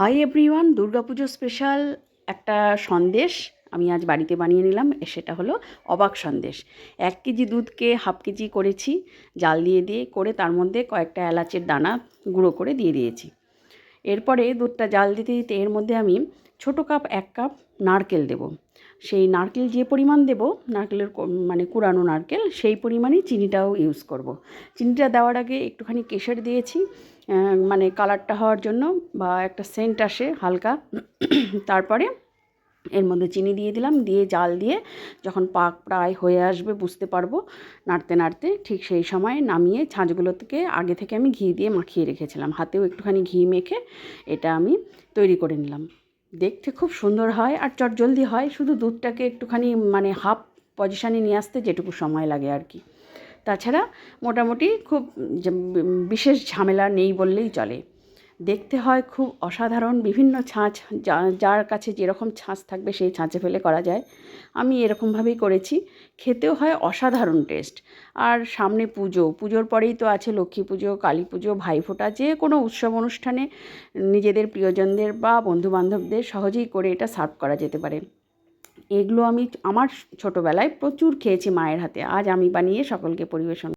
Hi everyone, Durga Puja special একটা সন্দেশ আমি আজ বাড়িতে বানিয়ে নিলাম। সেটা হলো অবাক সন্দেশ। 1 কেজি দুধকে হাফ কেজি করেছি, জাল দিয়ে দিয়ে করে তার মধ্যে কয়েকটা এলাচের দানা গুঁড়ো করে দিয়ে দিয়েছি। এরপরে দুধটা জাল দিতে দিতে এর মধ্যে আমি ছোটো কাপ 1 কাপ নারকেল দেব। সেই নারকেল যে পরিমাণ দেব, নারকেলের মানে কুড়ানো নারকেল, সেই পরিমাণেই চিনিটাও ইউজ করব। চিনিটা দেওয়ার আগে একটুখানি কেশর দিয়েছি, মানে কালারটা হওয়ার জন্য, বা একটা সেন্ট আসে হালকা। তারপরে এর মধ্যে চিনি দিয়ে দিলাম, দিয়ে জাল দিয়ে যখন পাক প্রায় হয়ে আসবে বুঝতে পারবো নাড়তে নাড়তে, ঠিক সেই সময় নামিয়ে ছাঁচগুলো থেকে আগে থেকে আমি ঘি দিয়ে মাখিয়ে রেখেছিলাম, হাতেও একটুখানি ঘি মেখে এটা আমি তৈরি করে নিলাম। দেখতে খুব সুন্দর হয় আর চটজলদি হয়, শুধু দুধটাকে একটুখানি মানে হাফ পজিশানে নিয়ে আসতে যেটুকু সময় লাগে আর কি। তাছাড়া মোটামুটি খুব বিশেষ ঝামেলা নেই বললেই চলে। দেখতে হয় খুব অসাধারণ, বিভিন্ন ছাঁচ, যার কাছে যেরকম ছাঁচ থাকবে সেই ছাঁচে ফেলে করা যায়। আমি এরকমভাবেই করেছি। খেতেও হয় অসাধারণ টেস্ট। আর সামনে পুজো, পুজোর পরেই তো আছে লক্ষ্মী পুজো, কালী পুজো, ভাইফোঁটা, যে কোনো উৎসব অনুষ্ঠানে নিজেদের প্রিয়জনদের বা বন্ধুবান্ধবদের সহজেই করে এটা সার্ভ করা যেতে পারে। এগুলো আমি আমার ছোটোবেলায় প্রচুর খেয়েছি মায়ের হাতে। আজ আমি বানিয়ে সকলকে পরিবেশন